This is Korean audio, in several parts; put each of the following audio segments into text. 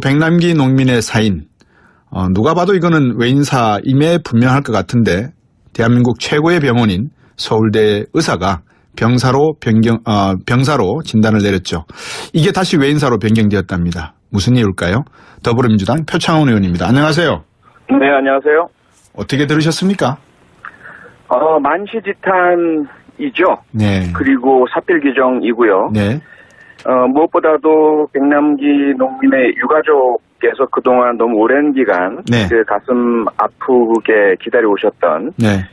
백남기 농민의 사인. 누가 봐도 이거는 외인사임에 분명할 것 같은데 대한민국 최고의 병원인 서울대 의사가 병사로 진단을 내렸죠. 이게 다시 외인사로 변경되었답니다. 무슨 이유일까요? 더불어민주당 표창원 의원입니다. 안녕하세요. 네, 안녕하세요. 어떻게 들으셨습니까? 만시지탄이죠. 네. 그리고 사필 규정이고요. 네. 무엇보다도 백남기 농민의 유가족께서 그동안 너무 오랜 기간 네. 그 가슴 아프게 기다려 오셨던 네.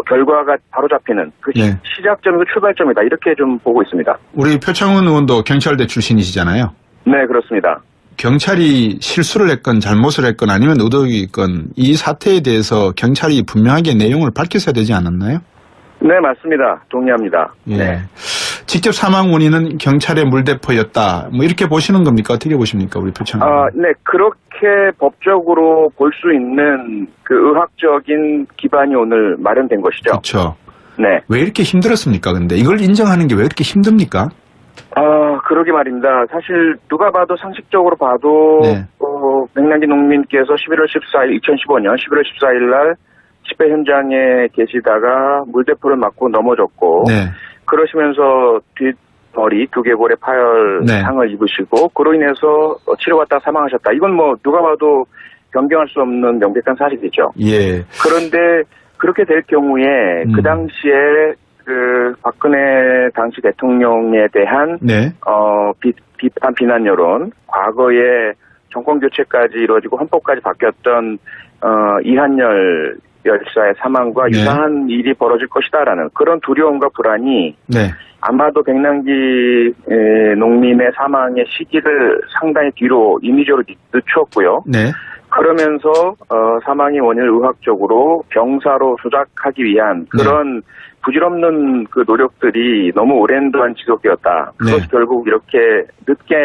결과가 바로 잡히는 그 네. 시작점이고 출발점이다. 이렇게 좀 보고 있습니다. 우리 표창원 의원도 경찰대 출신이시잖아요. 네, 그렇습니다. 경찰이 실수를 했건 잘못을 했건 아니면 의도가 있건 이 사태에 대해서 경찰이 분명하게 내용을 밝혔어야 되지 않았나요? 네, 맞습니다. 동의합니다. 예. 네. 직접 사망 원인은 경찰의 물대포였다. 뭐 이렇게 보시는 겁니까? 어떻게 보십니까? 우리 표창원 의원. 네, 그렇게 법적으로 볼 수 있는 그 의학적인 기반이 오늘 마련된 것이죠. 그렇죠. 네. 왜 이렇게 힘들었습니까? 근데 이걸 인정하는 게 왜 이렇게 힘듭니까? 그러게 말입니다. 사실 누가 봐도 상식적으로 봐도 네. 백남기 농민께서 2015년 11월 14일 날 집회 현장에 계시다가 물대포를 맞고 넘어졌고 네. 그러시면서 뒷머리 두개골에 파열 네. 상을 입으시고 그로 인해서 치료받다가 사망하셨다. 이건 뭐 누가 봐도 변경할 수 없는 명백한 사실이죠. 예. 그런데 그렇게 될 경우에 그 당시에 그 박근혜 당시 대통령에 대한 네. 비난 여론, 과거에 정권 교체까지 이루어지고 헌법까지 바뀌었던 이한열 열사의 사망과 네. 유사한 일이 벌어질 것이다라는 그런 두려움과 불안이 네. 아마도 백남기 농민의 사망의 시기를 상당히 뒤로 인위적으로 늦췄고요. 네. 그러면서 사망의 원인을 의학적으로 병사로 조작하기 위한 그런 부질없는 그 노력들이 너무 오랜 동안 지속되었다. 그것이 네. 결국 이렇게 늦게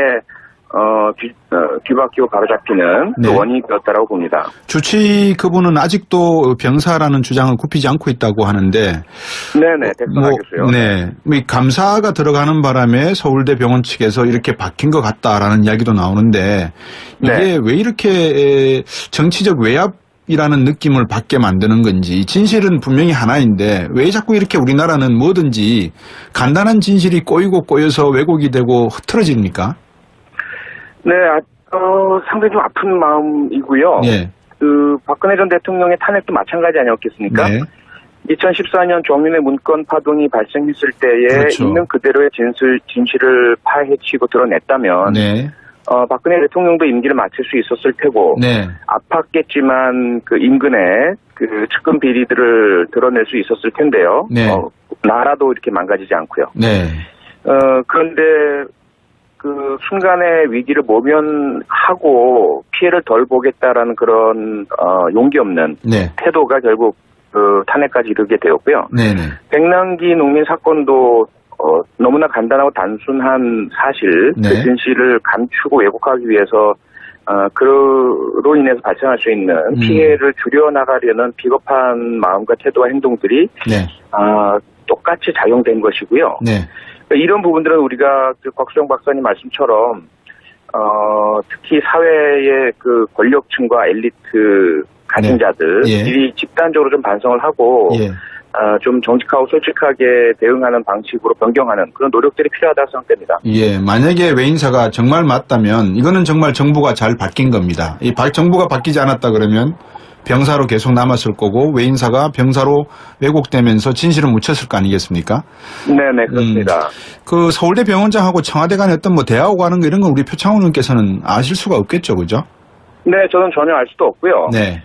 뒤바뀌고 바로잡히는 네. 그 원인이 되었다라고 봅니다. 주치 그분은 아직도 병사라는 주장을 굽히지 않고 있다고 하는데. 네네, 백선하 교수요. 네. 이 감사가 들어가는 바람에 서울대 병원 측에서 이렇게 바뀐 것 같다라는 이야기도 나오는데 이게 네. 왜 이렇게 정치적 외압이라는 느낌을 받게 만드는 건지 진실은 분명히 하나인데 왜 자꾸 이렇게 우리나라는 뭐든지 간단한 진실이 꼬여서 왜곡이 되고 흐트러집니까? 네, 상당히 좀 아픈 마음이고요. 네. 그 박근혜 전 대통령의 탄핵도 마찬가지 아니었겠습니까? 네. 2014년 정윤회 문건 파동이 발생했을 때에 그렇죠. 있는 그대로의 진실을 파헤치고 드러냈다면 네. 박근혜 대통령도 임기를 마칠 수 있었을 테고 네. 아팠겠지만 그 인근의 그 측근 비리들을 드러낼 수 있었을 텐데요. 네. 나라도 이렇게 망가지지 않고요. 네. 그런데 그 순간의 위기를 모면하고 피해를 덜 보겠다라는 그런 용기 없는 네. 태도가 결국 그 탄핵까지 이르게 되었고요. 네네. 백남기 농민 사건도 너무나 간단하고 단순한 사실, 네. 그 진실을 감추고 왜곡하기 위해서 그로 인해서 발생할 수 있는 피해를 줄여나가려는 비겁한 마음과 태도와 행동들이 네. 똑같이 작용된 것이고요. 네. 이런 부분들은 우리가 그 곽수영 박사님 말씀처럼 특히 사회의 그 권력층과 엘리트 가진 자들 이 집단적으로 좀 반성을 하고 좀 정직하고 솔직하게 대응하는 방식으로 변경하는 그런 노력들이 필요하다고 생각됩니다. 예, 만약에 외인사가 정말 맞다면 이거는 정말 정부가 잘 바뀐 겁니다. 이 정부가 바뀌지 않았다 그러면 병사로 계속 남았을 거고 외인사가 병사로 왜곡되면서 진실을 묻혔을 거 아니겠습니까? 네네, 그렇습니다. 그 서울대 병원장하고 청와대 간의 어떤 뭐 대화하고 하는 거 이런 건 우리 표창원 의원께서는 아실 수가 없겠죠, 그죠? 네, 저는 전혀 알 수도 없고요. 네.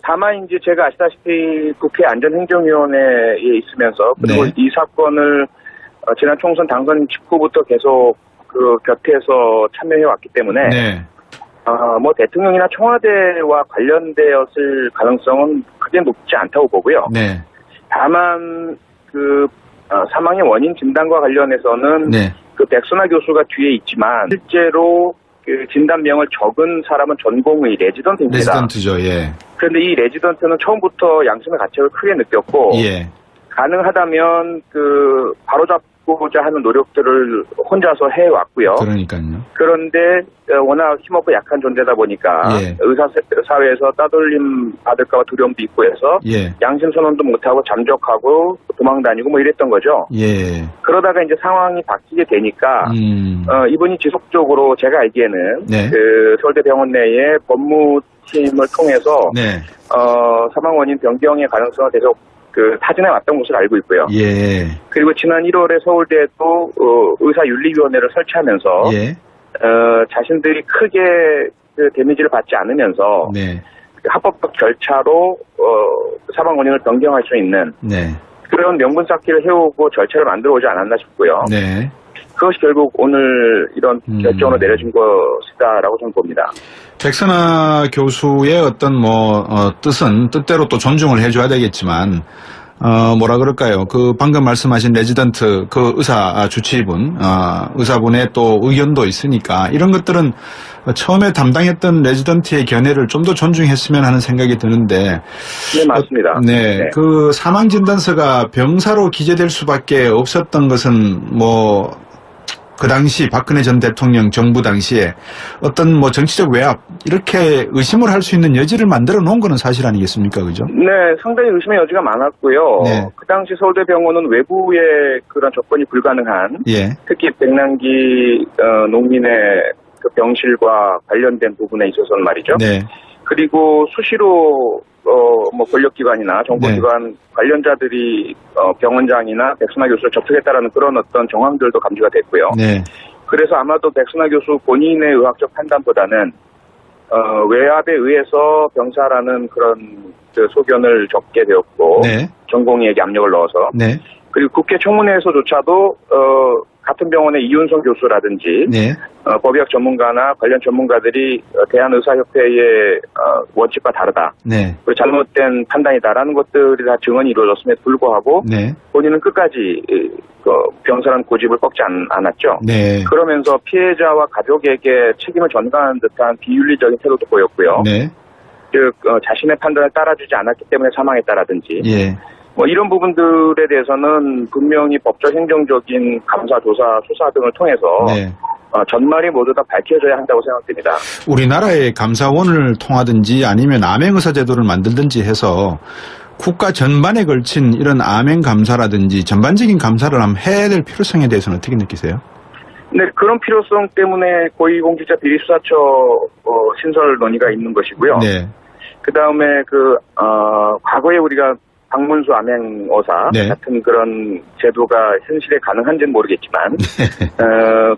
다만 이제 제가 아시다시피 국회 안전행정위원회에 있으면서 그리고 이 사건을 지난 총선 당선 직후부터 계속 그 곁에서 참여해 왔기 때문에 뭐 대통령이나 청와대와 관련되었을 가능성은 크게 높지 않다고 보고요. 네. 다만 그 사망의 원인 진단과 관련해서는 그 백선하 교수가 뒤에 있지만 실제로 그 진단명을 적은 사람은 전공의 레지던트입니다. 레지던트죠, 예. 그런데 이 레지던트는 처음부터 양심의 가책을 크게 느꼈고 가능하다면 그 바로잡 잡고자 하는 노력들을 혼자서 해왔고요. 그러니까요. 그런데 워낙 힘없고 약한 존재다 보니까 예. 의사사회에서 따돌림 받을까 봐 두려움도 있고 해서 예. 양심선언도 못하고 잠적하고 도망다니고 뭐 이랬던 거죠. 예. 그러다가 이제 상황이 바뀌게 되니까 이분이 지속적으로 제가 알기에는 네. 그 서울대병원 내에 법무팀을 통해서 네. 사망 원인 변경의 가능성을 계속 그 타진해 왔던 것으로 알고 있고요. 예. 그리고 지난 1월에 서울대도 의사윤리위원회를 설치하면서 예. 자신들이 크게 그 데미지를 받지 않으면서 네. 합법적 절차로 사망 원인을 변경할 수 있는 네. 그런 명분 쌓기를 해오고 절차를 만들어 오지 않았나 싶고요. 네. 그것이 결국 오늘 이런 결정으로 내려진 것이다라고 저는 봅니다. 백선아 교수의 어떤 뜻은 뜻대로 또 존중을 해줘야 되겠지만 뭐라 그럴까요? 그 방금 말씀하신 레지던트 그 의사 주치의분 의사분의 또 의견도 있으니까 이런 것들은 처음에 담당했던 레지던트의 견해를 좀 더 존중했으면 하는 생각이 드는데. 네, 맞습니다. 네. 그 사망 진단서가 병사로 기재될 수밖에 없었던 것은 그 당시 박근혜 전 대통령 정부 당시에 어떤 정치적 외압 이렇게 의심을 할 수 있는 여지를 만들어 놓은 거는 사실 아니겠습니까, 그죠? 네, 상당히 의심의 여지가 많았고요. 네. 그 당시 서울대병원은 외부의 그런 접근이 불가능한, 예. 특히 백남기 농민의 그 병실과 관련된 부분에 있어서는 말이죠. 네. 그리고 수시로 권력기관이나 정보기관 관련자들이 병원장이나 백선아 교수를 접촉했다라는 그런 어떤 정황들도 감지가 됐고요. 네. 그래서 아마도 백선아 교수 본인의 의학적 판단보다는 외압에 의해서 병사라는 그런 그 소견을 적게 되었고 네. 전공의에게 압력을 넣어서 네. 그리고 국회 청문회에서조차도 같은 병원의 이윤성 교수라든지 네. 법의학 전문가나 관련 전문가들이 대한의사협회의 원칙과 다르다. 네. 그리고 잘못된 판단이다라는 것들이 다 증언이 이루어졌음에도 불구하고 네. 본인은 끝까지 병사라는 고집을 꺾지 않았죠. 네. 그러면서 피해자와 가족에게 책임을 전가하는 듯한 비윤리적인 태도도 보였고요. 네. 즉 자신의 판단을 따라주지 않았기 때문에 사망했다라든지 예. 이런 부분들에 대해서는 분명히 법적 행정적인 감사, 조사, 수사 등을 통해서 네. 전말이 모두 다 밝혀져야 한다고 생각됩니다. 우리나라의 감사원을 통하든지 아니면 암행의사 제도를 만들든지 해서 국가 전반에 걸친 이런 암행 감사라든지 전반적인 감사를 한번 해야 될 필요성에 대해서는 어떻게 느끼세요? 네, 그런 필요성 때문에 고위공직자 비리수사처 신설 논의가 있는 것이고요. 네. 그 다음에 과거에 우리가 박문수 암행어사 네. 같은 그런 제도가 현실에 가능한지는 모르겠지만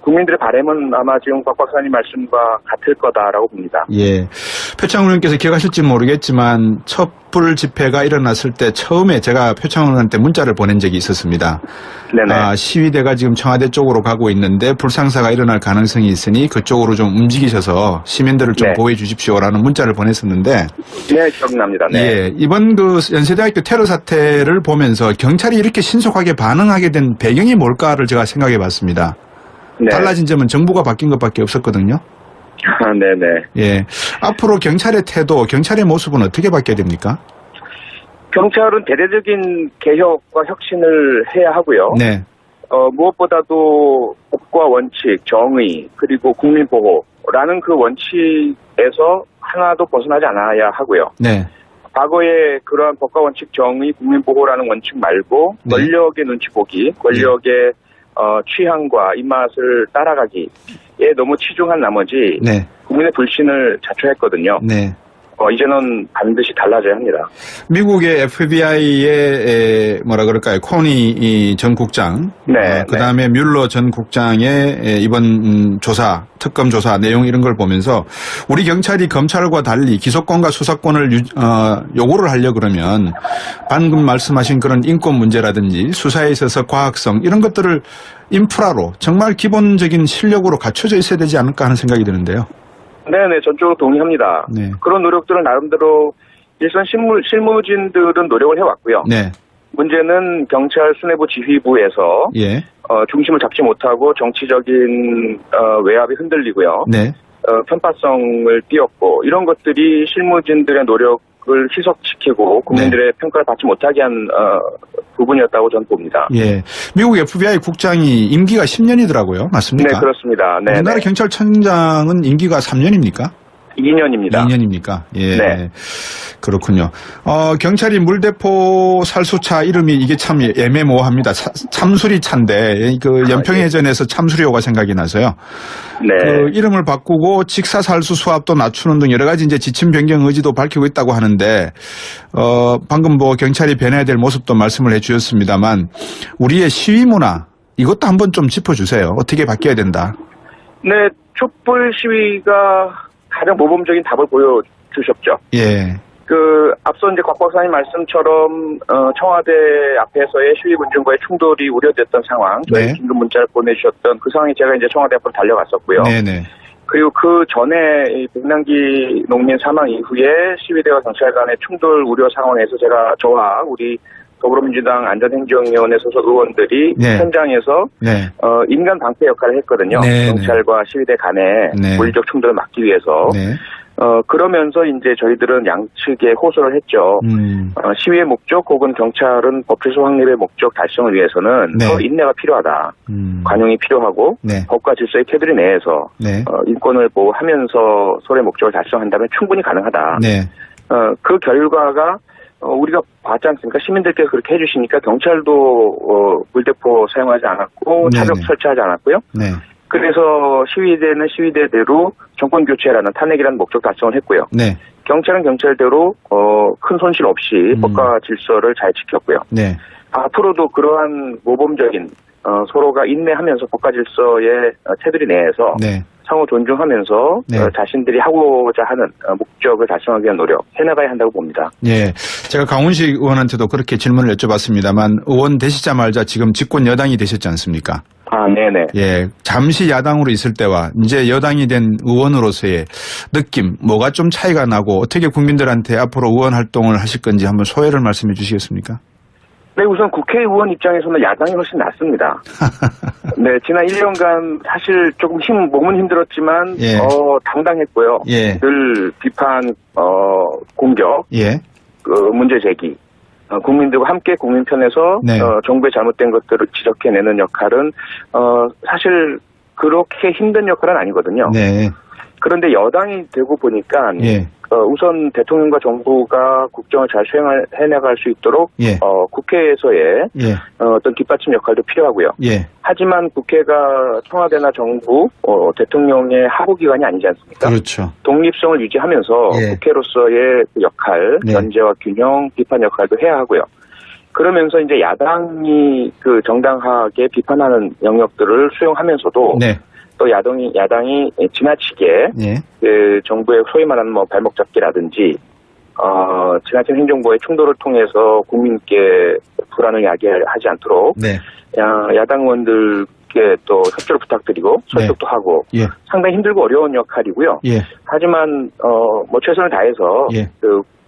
국민들의 바람은 아마 지금 박 박사님 말씀과 같을 거다라고 봅니다. 예. 표창원 의원께서 기억하실지 모르겠지만 촛불 집회가 일어났을 때 처음에 제가 표창원 의원한테 문자를 보낸 적이 있었습니다. 네네. 시위대가 지금 청와대 쪽으로 가고 있는데 불상사가 일어날 가능성이 있으니 그쪽으로 좀 움직이셔서 시민들을 좀 네. 보호해 주십시오라는 문자를 보냈었는데 네, 기억납니다. 네. 예, 이번 그 연세대학교 테러 사태를 보면서 경찰이 이렇게 신속하게 반응하게 된 배경이 뭘까를 제가 생각해 봤습니다. 네. 달라진 점은 정부가 바뀐 것밖에 없었거든요. 네네. 예. 앞으로 경찰의 태도, 경찰의 모습은 어떻게 바뀌어야 됩니까? 경찰은 대대적인 개혁과 혁신을 해야 하고요. 네. 무엇보다도 법과 원칙, 정의, 그리고 국민보호라는 그 원칙에서 하나도 벗어나지 않아야 하고요. 네. 과거에 그러한 법과 원칙, 정의, 국민보호라는 원칙 말고 네. 권력의 눈치 보기, 권력의 취향과 입맛을 따라가기에 너무 치중한 나머지 네. 국민의 불신을 자초했거든요. 네. 이제는 반드시 달라져야 합니다. 미국의 FBI의 뭐라 그럴까요? 코니 전 국장, 네, 그 다음에 뮬러 전 국장의 이번 조사, 특검 조사 내용 이런 걸 보면서 우리 경찰이 검찰과 달리 기소권과 수사권을 요구를 하려 그러면 방금 말씀하신 그런 인권 문제라든지 수사에 있어서 과학성 이런 것들을 인프라로 정말 기본적인 실력으로 갖춰져 있어야 되지 않을까 하는 생각이 드는데요. 네네, 전적으로 동의합니다. 네. 그런 노력들을 나름대로 일선 실무진들은 노력을 해왔고요. 네. 문제는 경찰 수뇌부 지휘부에서 예. 중심을 잡지 못하고 정치적인 외압이 흔들리고요. 네. 편파성을 띄었고 이런 것들이 실무진들의 노력 희석시키고 국민들의 평가를 받지 못하게 한 부분이었다고 저는 봅니다. 예. 미국 FBI 국장이 임기가 10년이더라고요. 맞습니까? 네, 그렇습니다. 네, 우리나라 경찰청장은 임기가 3년입니까? 2년입니다. 2년입니까? 예. 네. 그렇군요. 경찰이 물대포 살수차 이름이 이게 참 애매모호합니다. 참수리차인데, 연평해전에서 참수리호가 생각이 나서요. 네. 그 이름을 바꾸고 직사살수 수압도 낮추는 등 여러 가지 이제 지침 변경 의지도 밝히고 있다고 하는데, 방금 뭐 경찰이 변해야 될 모습도 말씀을 해 주셨습니다만, 우리의 시위 문화, 이것도 한번 좀 짚어주세요. 어떻게 바뀌어야 된다? 네, 촛불 시위가 가장 모범적인 답을 보여주셨죠. 예. 앞서 이제 곽 박사님 말씀처럼, 청와대 앞에서의 시위 군중과의 충돌이 우려됐던 상황, 저희 긴급 문자를 보내주셨던 그 상황에 제가 이제 청와대 앞으로 달려갔었고요. 네네. 그리고 그 전에 이 백남기 농민 사망 이후에 시위대와 경찰 간의 충돌 우려 상황에서 저와 우리 더불어민주당 안전행정위원회 소속 의원들이 네. 현장에서 네. 인간 방패 역할을 했거든요. 네, 경찰과 시위대 간의 네. 물리적 충돌을 막기 위해서. 네. 그러면서 이제 저희들은 양측에 호소를 했죠. 시위의 목적 혹은 경찰은 법질서 확립의 목적 달성을 위해서는 네. 더 인내가 필요하다. 관용이 필요하고 네. 법과 질서의 테두리 내에서 네. 인권을 보호하면서 서로의 목적을 달성한다면 충분히 가능하다. 네. 그 결과가 우리가 봤지 않습니까? 시민들께서 그렇게 해주시니까 경찰도 물대포 사용하지 않았고 네네. 차벽 설치하지 않았고요. 네. 그래서 시위대는 시위대대로 정권 교체라는 탄핵이라는 목적 달성을 했고요. 네. 경찰은 경찰대로 큰 손실 없이 법과 질서를 잘 지켰고요. 네. 앞으로도 그러한 모범적인 서로가 인내하면서 법과 질서의 테두리 내에서 네. 상호 존중하면서 네. 자신들이 하고자 하는 목적을 달성하기 위한 노력 해나가야 한다고 봅니다. 예. 제가 강훈식 의원한테도 그렇게 질문을 여쭤봤습니다만 의원 되시자마자 지금 집권 여당이 되셨지 않습니까? 네네. 예. 잠시 야당으로 있을 때와 이제 여당이 된 의원으로서의 느낌, 뭐가 좀 차이가 나고 어떻게 국민들한테 앞으로 의원 활동을 하실 건지 한번 소회를 말씀해 주시겠습니까? 네, 우선 국회의원 입장에서는 야당이 훨씬 낫습니다. 네, 지난 1년간 사실 조금 몸은 힘들었지만, 예. 당당했고요. 예. 늘 비판, 공격, 예. 문제 제기. 국민들과 함께 국민 편에서, 네. 정부의 잘못된 것들을 지적해내는 역할은, 사실 그렇게 힘든 역할은 아니거든요. 네. 그런데 여당이 되고 보니까, 예. 우선 대통령과 정부가 국정을 잘 수행해나갈 수 있도록 예. 국회에서의 예. 어떤 뒷받침 역할도 필요하고요. 예. 하지만 국회가 청와대나 정부, 대통령의 하부기관이 아니지 않습니까? 그렇죠. 독립성을 유지하면서 예. 국회로서의 그 역할, 네. 견제와 균형, 비판 역할도 해야 하고요. 그러면서 이제 야당이 정당하게 비판하는 영역들을 수용하면서도 네. 또 야당이 지나치게 예. 정부의 소위 말하는 발목 잡기라든지 지나친 행정부의 충돌을 통해서 국민께 불안을 야기하지 않도록 네. 야당 의원들께 또 협조를 부탁드리고 설득도 하고 예. 상당히 힘들고 어려운 역할이고요. 예. 하지만 최선을 다해서 예.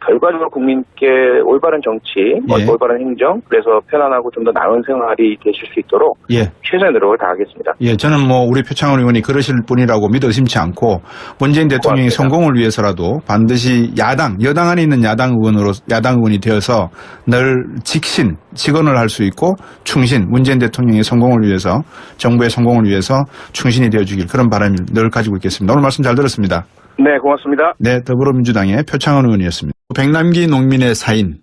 결과적으로 국민께 올바른 정치, 예. 올바른 행정, 그래서 편안하고 좀 더 나은 생활이 되실 수 있도록 예. 최선의 노력을 다하겠습니다. 예, 저는 우리 표창원 의원이 그러실 분이라고 믿어 의심치 않고 문재인 대통령의 고맙습니다. 성공을 위해서라도 반드시 여당 안에 있는 야당 의원이 되어서 늘 직언을 할 수 있고 문재인 대통령의 성공을 위해서 정부의 성공을 위해서 충신이 되어주길 그런 바람을 늘 가지고 있겠습니다. 오늘 말씀 잘 들었습니다. 네, 고맙습니다. 네, 더불어민주당의 표창원 의원이었습니다. 백남기 농민의 사인.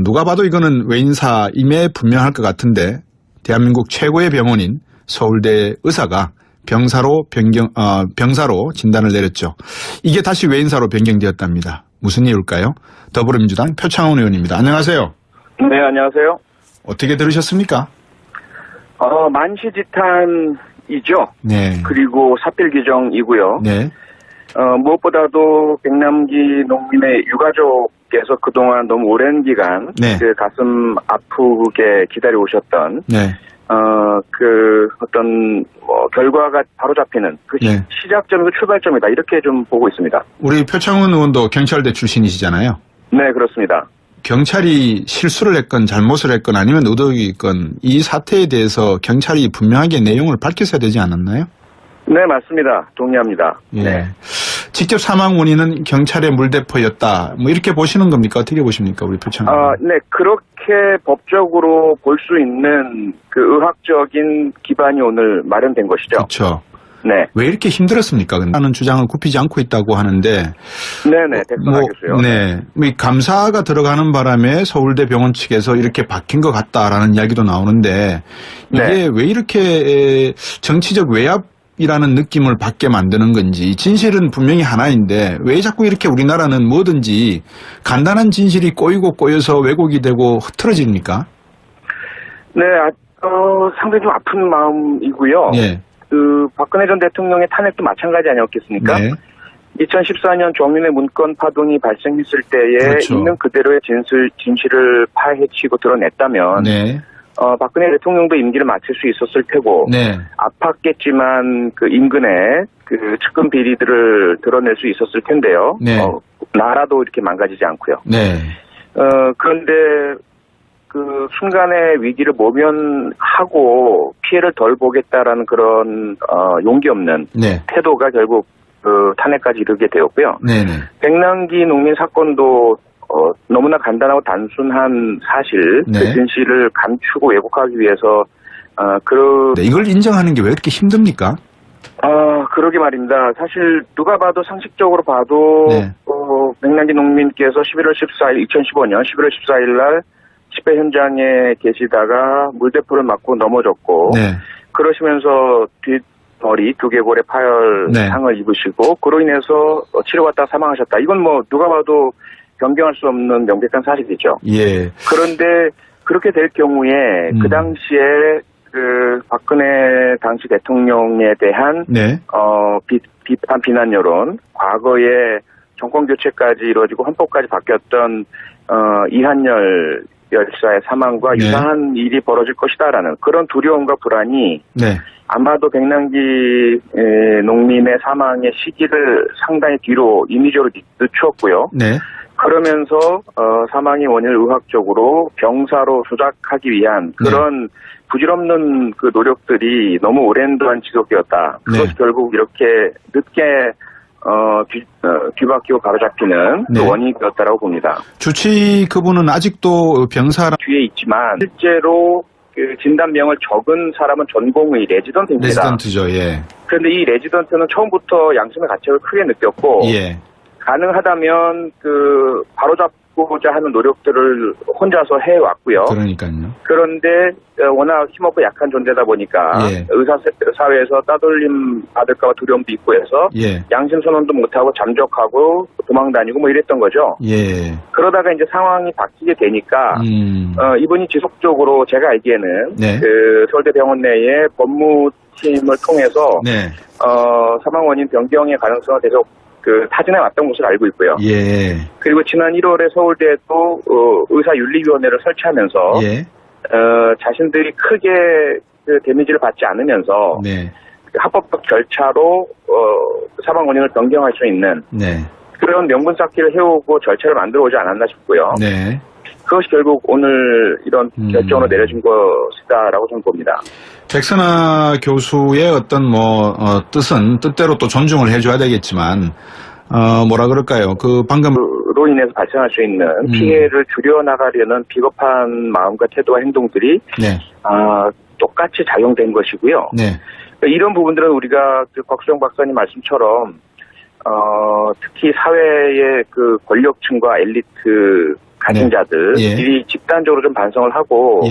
누가 봐도 이거는 외인사임에 분명할 것 같은데 대한민국 최고의 병원인 서울대 의사가 병사로 진단을 내렸죠. 이게 다시 외인사로 변경되었답니다. 무슨 이유일까요? 더불어민주당 표창원 의원입니다. 안녕하세요. 네, 안녕하세요. 어떻게 들으셨습니까? 만시지탄이죠. 네. 그리고 사필규정이고요. 네. 무엇보다도 백남기 농민의 유가족께서 그동안 너무 오랜 기간 네. 가슴 아프게 기다려 오셨던 네. 어떤 결과가 바로 잡히는 그 네. 시작점이고 출발점이다 이렇게 좀 보고 있습니다. 우리 표창원 의원도 경찰대 출신이시잖아요. 네, 그렇습니다. 경찰이 실수를 했건 잘못을 했건 아니면 의도가 있건 이 사태에 대해서 경찰이 분명하게 내용을 밝혔어야 되지 않았나요? 네, 맞습니다. 동의합니다. 예. 네. 직접 사망 원인은 경찰의 물대포였다. 뭐 이렇게 보시는 겁니까? 어떻게 보십니까? 우리 표창. 네, 그렇게 법적으로 볼 수 있는 그 의학적인 기반이 오늘 마련된 것이죠. 그렇죠. 네. 왜 이렇게 힘들었습니까? 하는 주장을 굽히지 않고 있다고 하는데. 네네, 백선아 교수요. 네. 이 감사가 들어가는 바람에 서울대 병원 측에서 이렇게 바뀐 것 같다라는 이야기도 나오는데 이게 네. 왜 이렇게 정치적 외압이라는 느낌을 받게 만드는 건지 진실은 분명히 하나인데 왜 자꾸 이렇게 우리나라는 뭐든지 간단한 진실이 꼬이고 꼬여서 왜곡이 되고 흐트러집니까? 네, 상당히 좀 아픈 마음이고요. 네. 그 박근혜 전 대통령의 탄핵도 마찬가지 아니었겠습니까? 네. 2014년 정윤회 문건 파동이 발생했을 때에 그렇죠. 있는 그대로의 진실을 파헤치고 드러냈다면 네. 박근혜 대통령도 임기를 마칠 수 있었을 테고 네. 아팠겠지만 그 인근의 그 측근 비리들을 드러낼 수 있었을 텐데요. 네. 나라도 이렇게 망가지지 않고요. 네. 그런데 그 순간의 위기를 모면하고 피해를 덜 보겠다라는 그런 용기 없는 네. 태도가 결국 그 탄핵까지 이르게 되었고요. 네네. 백남기 농민 사건도 너무나 간단하고 단순한 사실, 네. 그 진실을 감추고 왜곡하기 위해서 네, 이걸 인정하는 게 왜 이렇게 힘듭니까? 그러게 말입니다. 사실 누가 봐도 상식적으로 봐도 네. 백남기 농민께서 2015년 11월 14일 날 집회 현장에 계시다가 물대포를 맞고 넘어졌고 네. 그러시면서 뒷머리 두개골에 파열 네. 상을 입으시고 그로 인해서 치료받다가 사망하셨다. 이건 뭐 누가 봐도 변경할 수 없는 명백한 사실이죠. 예. 그런데 그렇게 될 경우에 그 당시에 그 박근혜 당시 대통령에 대한 네. 비판 비난 여론, 과거에 정권 교체까지 이루어지고 헌법까지 바뀌었던 이한열 열사의 사망과 네. 유사한 일이 벌어질 것이다라는 그런 두려움과 불안이 네. 아마도 백남기 농민의 사망의 시기를 상당히 뒤로 인위적으로 늦추었고요. 네. 그러면서 사망의 원인을 의학적으로 병사로 조작하기 위한 그런 부질없는 그 노력들이 너무 오랜 동안 지속되었다. 그것이 네. 결국 이렇게 늦게 뒤바뀌고 바로잡히는 네. 그 원인이 되었다라고 봅니다. 주치 그분은 아직도 병사라. 뒤에 있지만 실제로 그 진단명을 적은 사람은 전공의 레지던트입니다. 레지던트죠. 예. 그런데 이 레지던트는 처음부터 양심의 가책을 크게 느꼈고 예. 가능하다면 그 바로잡고자 하는 노력들을 혼자서 해왔고요. 그러니까요. 그런데 워낙 힘없고 약한 존재다 보니까 예. 의사사회에서 따돌림 받을까 봐 두려움도 있고 해서 예. 양심 선언도 못하고 잠적하고 도망다니고 뭐 이랬던 거죠. 예. 그러다가 이제 상황이 바뀌게 되니까 이분이 지속적으로 제가 알기에는 네. 그 서울대 병원 내에 법무팀을 통해서 네. 사망 원인 변경의 가능성을 계속 그 타진해 왔던 것으로 알고 있고요. 예. 그리고 지난 1월에 서울대도 의사윤리위원회를 설치하면서 예. 자신들이 크게 그 데미지를 받지 않으면서 네. 합법적 절차로 사망 원인을 변경할 수 있는 네. 그런 명분 쌓기를 해오고 절차를 만들어 오지 않았나 싶고요. 네. 그것이 결국 오늘 이런 결정으로 내려진 것이다라고 저는 봅니다. 백선아 교수의 어떤 뜻은 뜻대로 또 존중을 해줘야 되겠지만 뭐라 그럴까요? 그 방금 로 인해서 발생할 수 있는 피해를 줄여나가려는 비겁한 마음과 태도와 행동들이 네. 똑같이 작용된 것이고요. 네. 이런 부분들은 우리가 그 곽수영 박사님 말씀처럼 특히 사회의 그 권력층과 엘리트 가진 자들이 집단적으로 좀 반성을 하고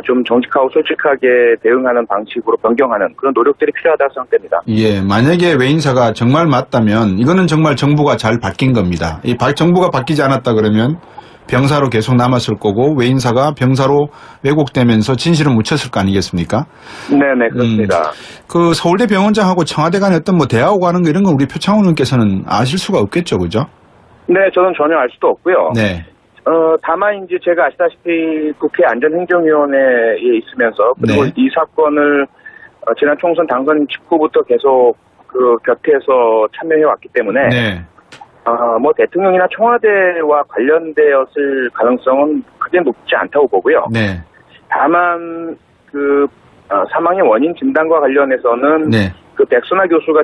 좀 정직하고 솔직하게 대응하는 방식으로 변경하는 그런 노력들이 필요하다고 생각됩니다. 예, 만약에 외인사가 정말 맞다면 이거는 정말 정부가 잘 바뀐 겁니다. 이 정부가 바뀌지 않았다 그러면 병사로 계속 남았을 거고 외인사가 병사로 왜곡되면서 진실을 묻혔을 거 아니겠습니까? 네네, 그렇습니다. 그 서울대 병원장하고 청와대 간의 어떤 대화하고 하는 거 이런 건 우리 표창원 의원께서는 아실 수가 없겠죠, 그죠? 네, 저는 전혀 알 수도 없고요. 네. 다만 이제 제가 아시다시피 국회 안전행정위원회에 있으면서 그리고 이 사건을 지난 총선 당선 직후부터 계속 그 곁에서 참여해 왔기 때문에 뭐 대통령이나 청와대와 관련되었을 가능성은 크게 높지 않다고 보고요. 네. 다만 그 사망의 원인 진단과 관련해서는 그 백선아 교수가